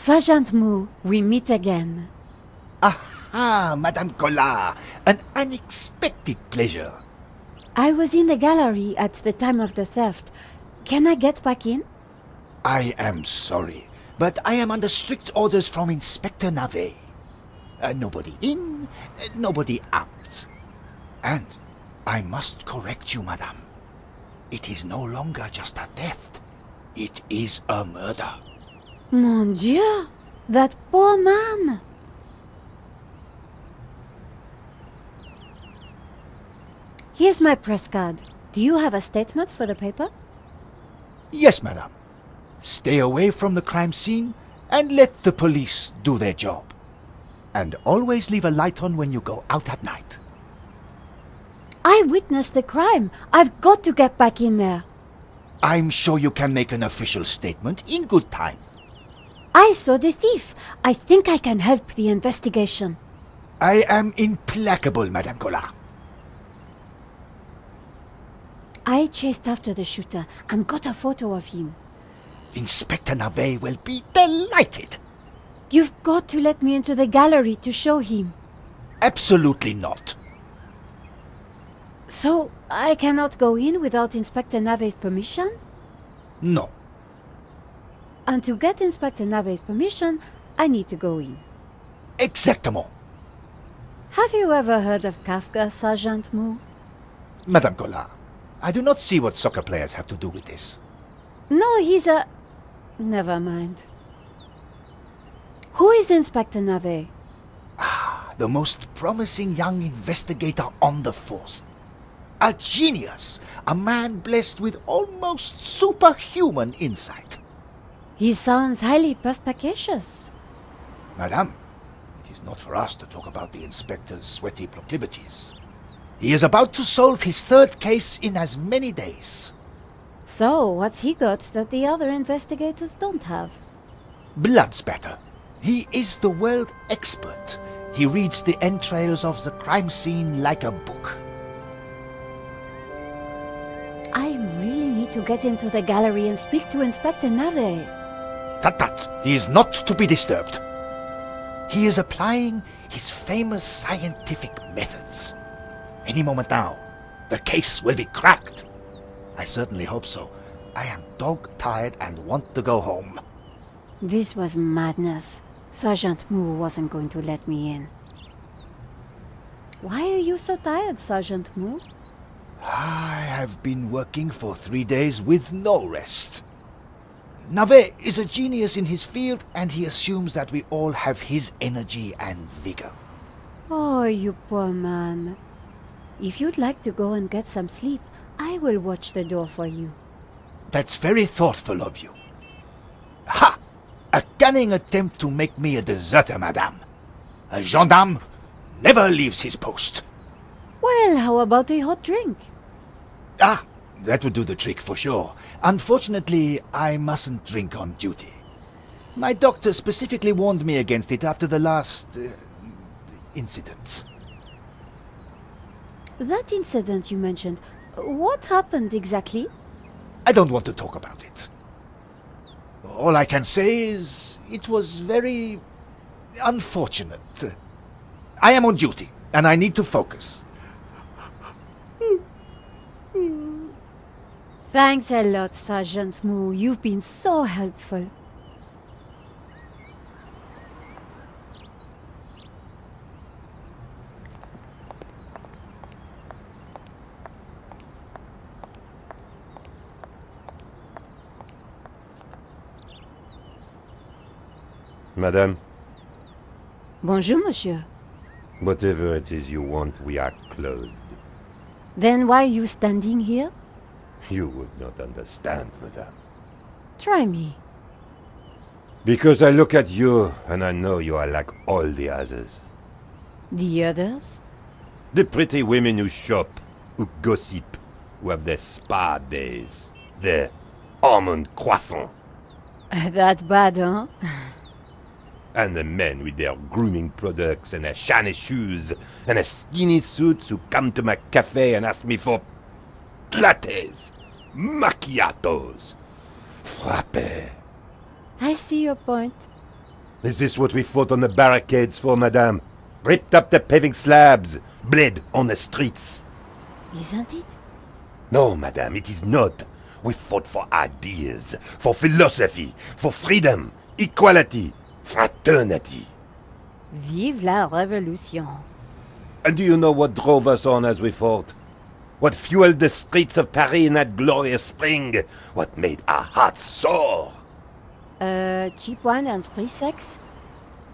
Sergeant Moo, we meet again. Aha, Madame Collard, an unexpected pleasure. I was in the gallery at the time of the theft. Can I get back in? I am sorry, but I am under strict orders from Inspector Navet. Nobody in, nobody out. And I must correct you, madame. It is no longer just a theft. It is a murder. Mon Dieu! That poor man! Here's my press card. Do you have a statement for the paper? Yes, madame. Stay away from the crime scene and let the police do their job. And always leave a light on when you go out at night. I witnessed the crime. I've got to get back in there. I'm sure you can make an official statement in good time. I saw the thief. I think I can help the investigation. I am implacable, Madame Collard. I chased after the shooter and got a photo of him. Inspector Navet will be delighted. You've got to let me into the gallery to show him. Absolutely not. So, I cannot go in without Inspector Navet's permission? No. And to get Inspector Navet's permission, I need to go in. Exactement. Have you ever heard of Kafka, Sergeant Moo? Madame Collard, I do not see what soccer players have to do with this. No, he's a... Never mind. Who is Inspector Navet? The most promising young investigator on the force. A genius, a man blessed with almost superhuman insight. He sounds highly perspicacious. Madame, it is not for us to talk about the inspector's sweaty proclivities. He is about to solve his third case in as many days. So, what's he got that the other investigators don't have? Blood spatter. He is the world expert. He reads the entrails of the crime scene like a book. I really need to get into the gallery and speak to Inspector Navet. Tut, he is not to be disturbed. He is applying his famous scientific methods. Any moment now, the case will be cracked. I certainly hope so. I am dog-tired and want to go home. This was madness. Sergeant Moo wasn't going to let me in. Why are you so tired, Sergeant Moo? I have been working for 3 days with no rest. Navet is a genius in his field, and he assumes that we all have his energy and vigor. Oh, you poor man. If you'd like to go and get some sleep, I will watch the door for you. That's very thoughtful of you. Ha! A cunning attempt to make me a deserter, madame. A gendarme never leaves his post. Well, how about a hot drink? Ah, that would do the trick for sure. Unfortunately, I mustn't drink on duty. My doctor specifically warned me against it after the last... incident. That incident you mentioned, what happened exactly? I don't want to talk about it. All I can say is it was very unfortunate. I am on duty, and I need to focus. Thanks a lot, Sergeant Moo. You've been so helpful. Madame, Bonjour, monsieur. whatever it is you want, we are closed. Then why are you standing here? You would not understand, madame. Try me. Because I look at you and I know you are like all the others. The others? The pretty women who shop, who gossip, who have their spa days, their almond croissant. That bad, huh? And the men with their grooming products and their shiny shoes and their skinny suits who come to my cafe and ask me for lattes, macchiatos, frappés. I see your point. Is this what we fought on the barricades for, madame? Ripped up the paving slabs, bled on the streets. Isn't it? No, madame, it is not. We fought for ideas, for philosophy, for freedom, equality, fraternity. Vive la révolution. And do you know what drove us on as we fought? What fueled the streets of Paris in that glorious spring? What made our hearts soar? Cheap wine and free sex?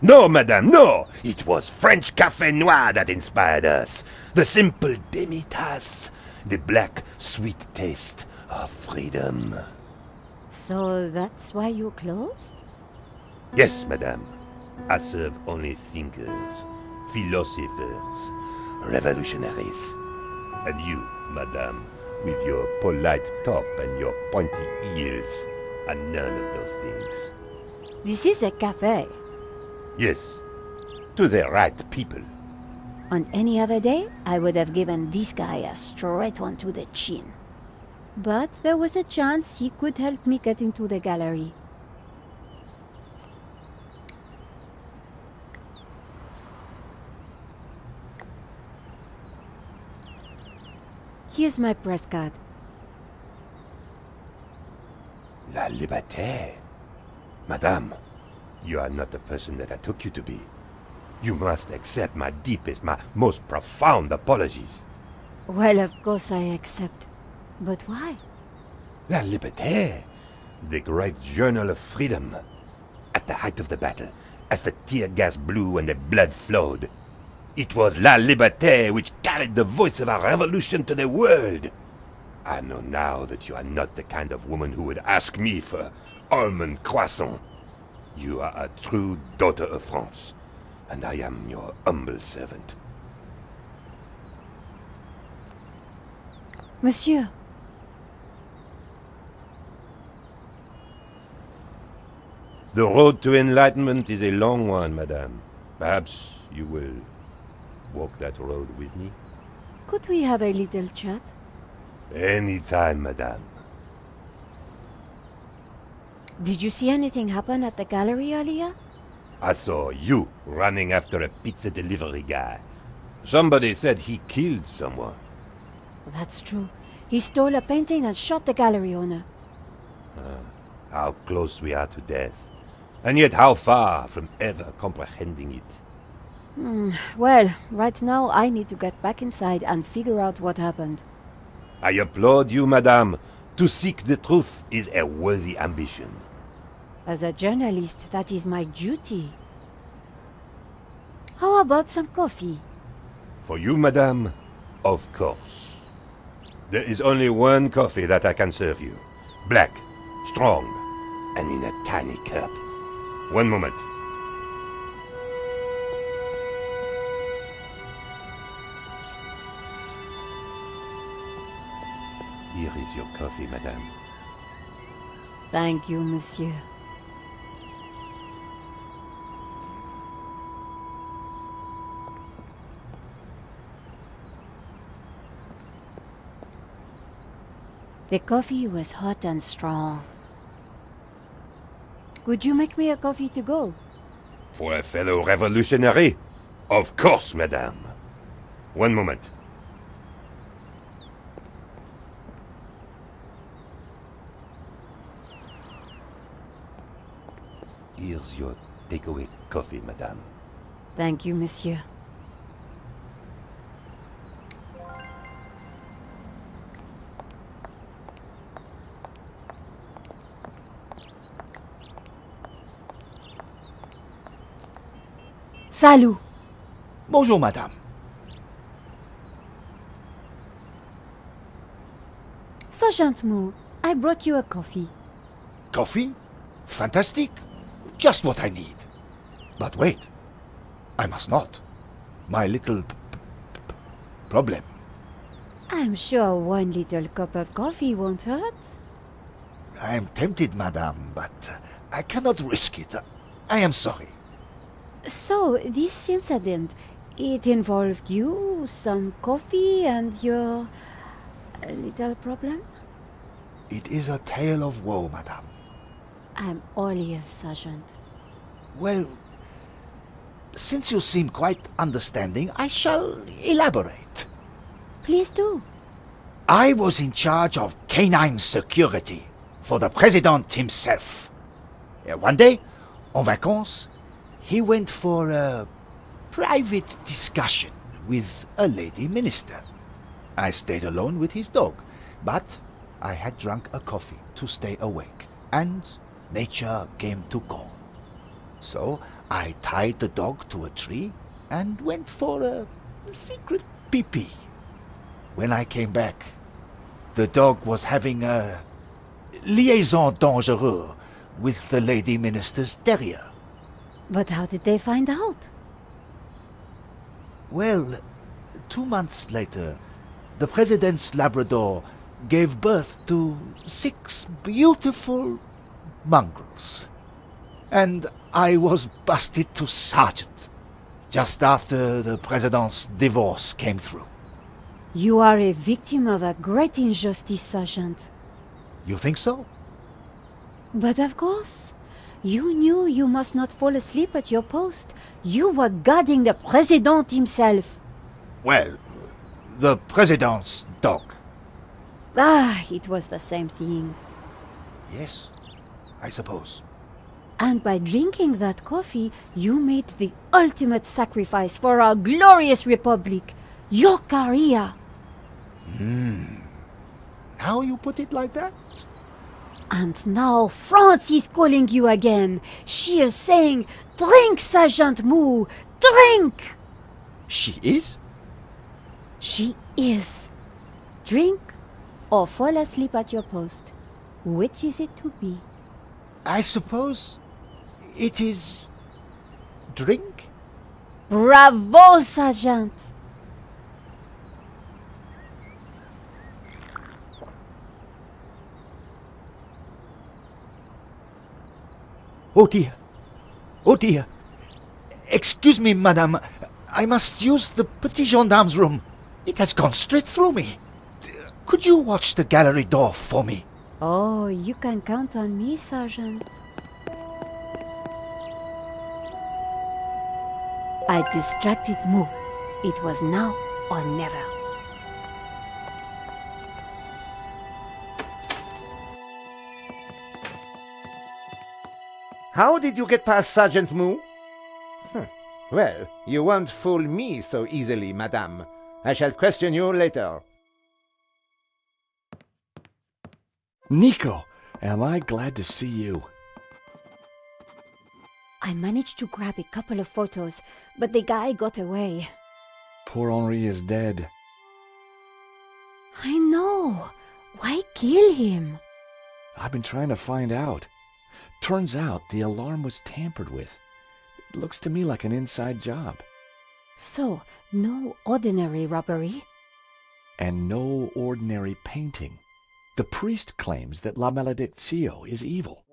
No, madame, no! It was French café noir that inspired us. The simple demi-tasse, the black, sweet taste of freedom. So that's why you closed? Yes, madame. I serve only thinkers, philosophers, revolutionaries. And you, madame, with your polite top and your pointy heels, are none of those things. This is a cafe. Yes, to the right people. On any other day, I would have given this guy a straight one to the chin. But there was a chance he could help me get into the gallery. Here's my press card. La liberté. Madame, you are not the person that I took you to be. You must accept my deepest, my most profound apologies. Well, of course I accept. But why? La Liberté, the great journal of freedom. At the height of the battle, as the tear gas blew and the blood flowed, it was La Liberté which carried the voice of our revolution to the world. I know now that you are not the kind of woman who would ask me for almond croissant. You are a true daughter of France, and I am your humble servant. Monsieur, The road to enlightenment is a long one, madame. Perhaps you will walk that road with me? could we have a little chat? Any time, madame. Did you see anything happen at the gallery earlier? I saw you running after a pizza delivery guy. Somebody said he killed someone. That's true. He stole a painting and shot the gallery owner. How close we are to death. And yet how far from ever comprehending it. Well, right now I need to get back inside and figure out what happened. I applaud you, madame. To seek the truth is a worthy ambition. As a journalist, that is my duty. How about some coffee? For you, madame, of course. There is only one coffee that I can serve you. Black, strong, and in a tiny cup. One moment. Here is your coffee, madame. Thank you, monsieur. The coffee was hot and strong. Could you make me a coffee to go? For a fellow revolutionary? Of course, madame. One moment. Here's your takeaway coffee, madame. Thank you, monsieur. Salut! Bonjour, madame. Sergeant Moore, I brought you a coffee. Coffee? Fantastic. Just what I need. But wait. I must not. My little problem. I'm sure one little cup of coffee won't hurt. I am tempted, madame, but I cannot risk it. I am sorry. So, this incident, it involved you, some coffee, and your little problem? It is a tale of woe, madame. I'm all ears, Sergeant. Well, since you seem quite understanding, I shall elaborate. Please do. I was in charge of canine security for the president himself. One day, en vacances, he went for a private discussion with a lady minister. I stayed alone with his dog, but I had drunk a coffee to stay awake, and nature came to call. So I tied the dog to a tree and went for a secret pee-pee. When I came back, the dog was having a liaison dangereuse with the lady minister's terrier. But how did they find out? Well, 2 months later, the president's Labrador gave birth to 6 beautiful mongrels. And I was busted to sergeant just after the president's divorce came through. You are a victim of a great injustice, Sergeant. You think so? But of course. You knew you must not fall asleep at your post. You were guarding the president himself. Well, the president's dog. Ah, it was the same thing. Yes, I suppose. And by drinking that coffee, you made the ultimate sacrifice for our glorious republic, your career. Now you put it like that? And now France is calling you again. She is saying, "Drink, Sergeant Moo, drink!" She is? She is. Drink or fall asleep at your post. Which is it to be? I suppose it is drink? Bravo, Sergeant! Oh dear. Oh dear. Excuse me, madame. I must use the petit gendarme's room. It has gone straight through me. Could you watch the gallery door for me? Oh, you can count on me, Sergeant. I distracted Moo. It was now or never. How did you get past Sergeant Moo? Well, you won't fool me so easily, madame. I shall question you later. Nico, am I glad to see you. I managed to grab a couple of photos, but the guy got away. Poor Henri is dead. I know. Why kill him? I've been trying to find out. Turns out the alarm was tampered with. It looks to me like an inside job. So, no ordinary robbery? And no ordinary painting. The priest claims that La Maledictio is evil.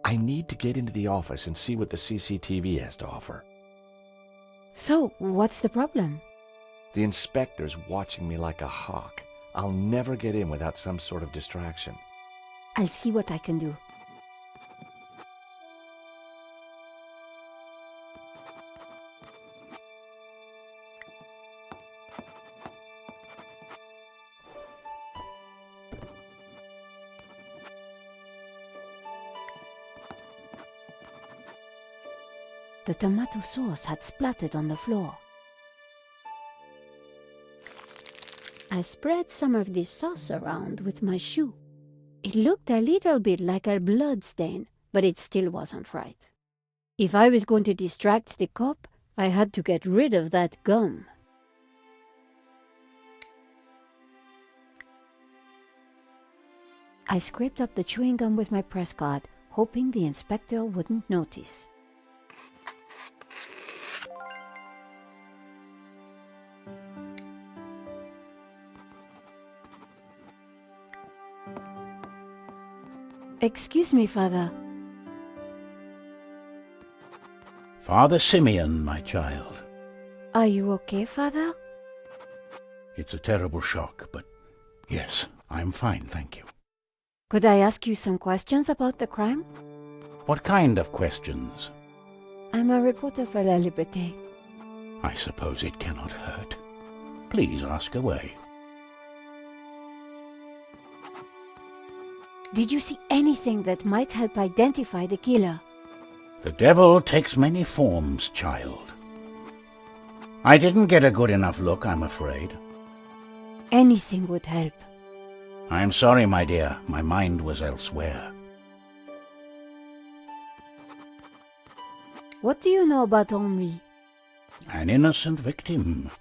I need to get into the office and see what the CCTV has to offer. So, what's the problem? The inspector's watching me like a hawk. I'll never get in without some sort of distraction. I'll see what I can do. The tomato sauce had splattered on the floor. I spread some of this sauce around with my shoe. It looked a little bit like a blood stain, but it still wasn't right. If I was going to distract the cop, I had to get rid of that gum. I scraped up the chewing gum with my press card, hoping the inspector wouldn't notice. Excuse me, Father. Father Simeon, my child. Are you okay, Father? It's a terrible shock, but yes, I'm fine, thank you. Could I ask you some questions about the crime? What kind of questions? I'm a reporter for La Liberté. I suppose it cannot hurt. Please ask away. Did you see anything that might help identify the killer? The devil takes many forms, child. I didn't get a good enough look, I'm afraid. Anything would help. I'm sorry, my dear. My mind was elsewhere. What do you know about Henri? An innocent victim,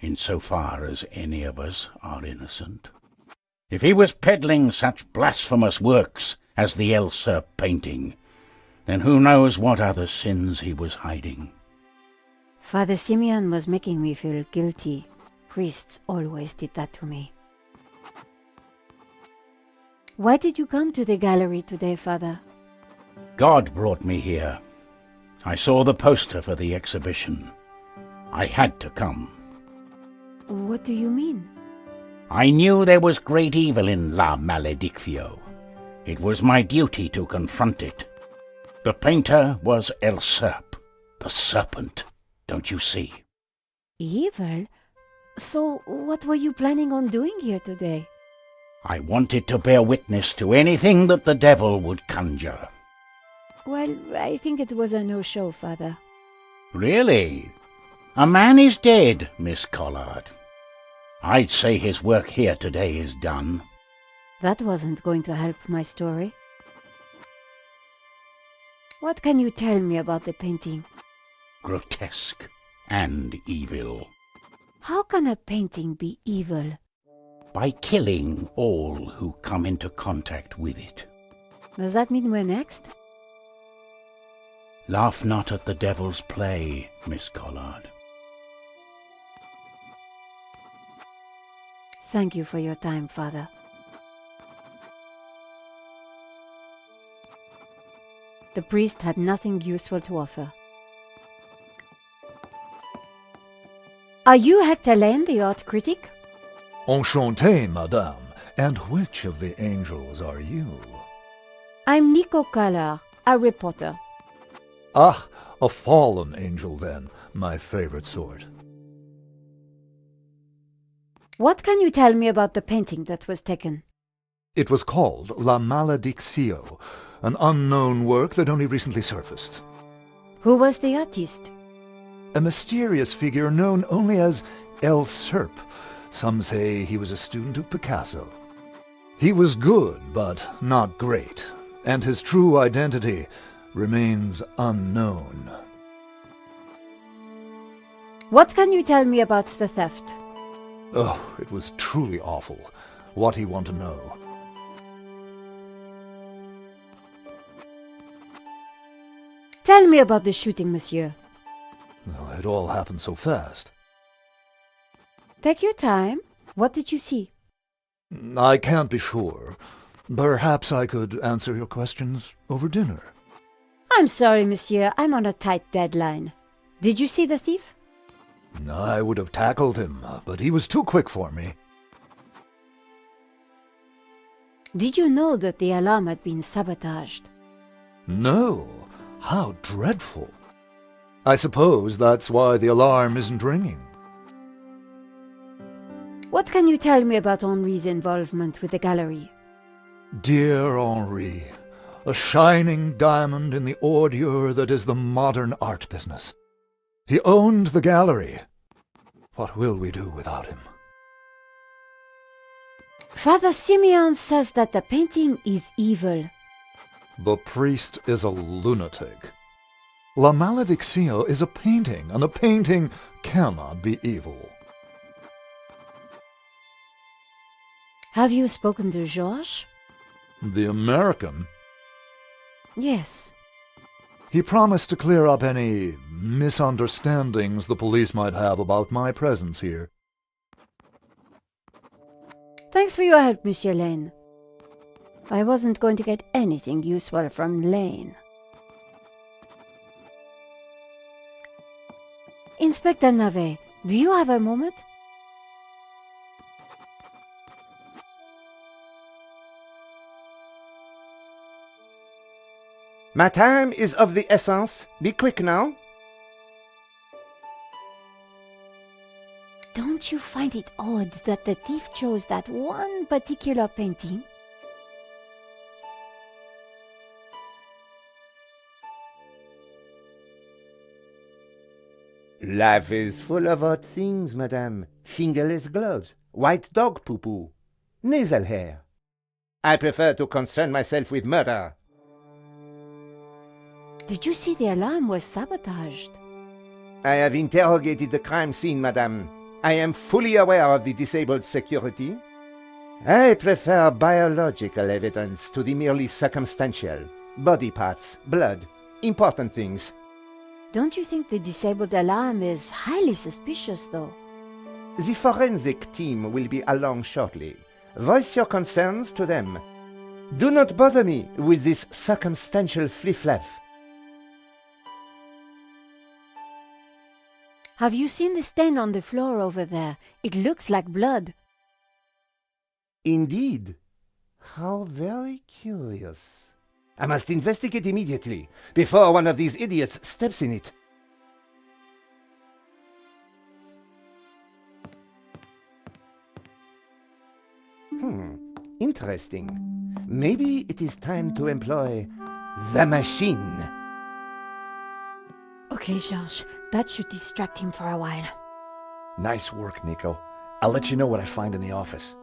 insofar as any of us are innocent. If he was peddling such blasphemous works as the Serpent painting, then who knows what other sins he was hiding. Father Simeon was making me feel guilty. Priests always did that to me. Why did you come to the gallery today, Father? God brought me here. I saw the poster for the exhibition. I had to come. What do you mean? I knew there was great evil in La Maledictio. It was my duty to confront it. The painter was Serpent, the Serpent, don't you see? Evil? So what were you planning on doing here today? I wanted to bear witness to anything that the devil would conjure. Well, I think it was a no-show, Father. Really? A man is dead, Miss Collard. I'd say his work here today is done. That wasn't going to help my story. What can you tell me about the painting? Grotesque and evil. How can a painting be evil? By killing all who come into contact with it. Does that mean we're next? Laugh not at the devil's play, Miss Collard. Thank you for your time, Father. The priest had nothing useful to offer. Are you Hector Lane, the art critic? Enchanté, madame. And which of the angels are you? I'm Nico Collard, a reporter. Ah, a fallen angel then, my favorite sort. What can you tell me about the painting that was taken? It was called La Maledictio, an unknown work that only recently surfaced. Who was the artist? A mysterious figure known only as Serpent. Some say he was a student of Picasso. He was good, but not great, and his true identity remains unknown. What can you tell me about the theft? Oh, it was truly awful. What do you want to know? Tell me about the shooting, monsieur. Well, it all happened so fast. Take your time. What did you see? I can't be sure. Perhaps I could answer your questions over dinner. I'm sorry, monsieur. I'm on a tight deadline. Did you see the thief? I would have tackled him, but he was too quick for me. Did you know that the alarm had been sabotaged? No. How dreadful. I suppose that's why the alarm isn't ringing. What can you tell me about Henri's involvement with the gallery? Dear Henri, a shining diamond in the ordure that is the modern art business. He owned the gallery. What will we do without him? Father Simeon says that the painting is evil. The priest is a lunatic. La Maledictio is a painting, and a painting cannot be evil. Have you spoken to Georges? The American? Yes. He promised to clear up any misunderstandings the police might have about my presence here. Thanks for your help, Monsieur Lane. I wasn't going to get anything useful from Lane. Inspector Navet, do you have a moment? My time is of the essence. Be quick now. Don't you find it odd that the thief chose that one particular painting? Life is full of odd things, madame. Fingerless gloves, white dog poo-poo, nasal hair. I prefer to concern myself with murder. Did you see the alarm was sabotaged? I have interrogated the crime scene, madame. I am fully aware of the disabled security. I prefer biological evidence to the merely circumstantial. Body parts, blood, important things. Don't you think the disabled alarm is highly suspicious, though? The forensic team will be along shortly. Voice your concerns to them. Do not bother me with this circumstantial fliff-flaff. Have you seen the stain on the floor over there? It looks like blood. Indeed. How very curious. I must investigate immediately, before one of these idiots steps in it. Interesting. Maybe it is time to employ the machine. Okay, Georges, that should distract him for a while. Nice work, Nico. I'll let you know what I find in the office.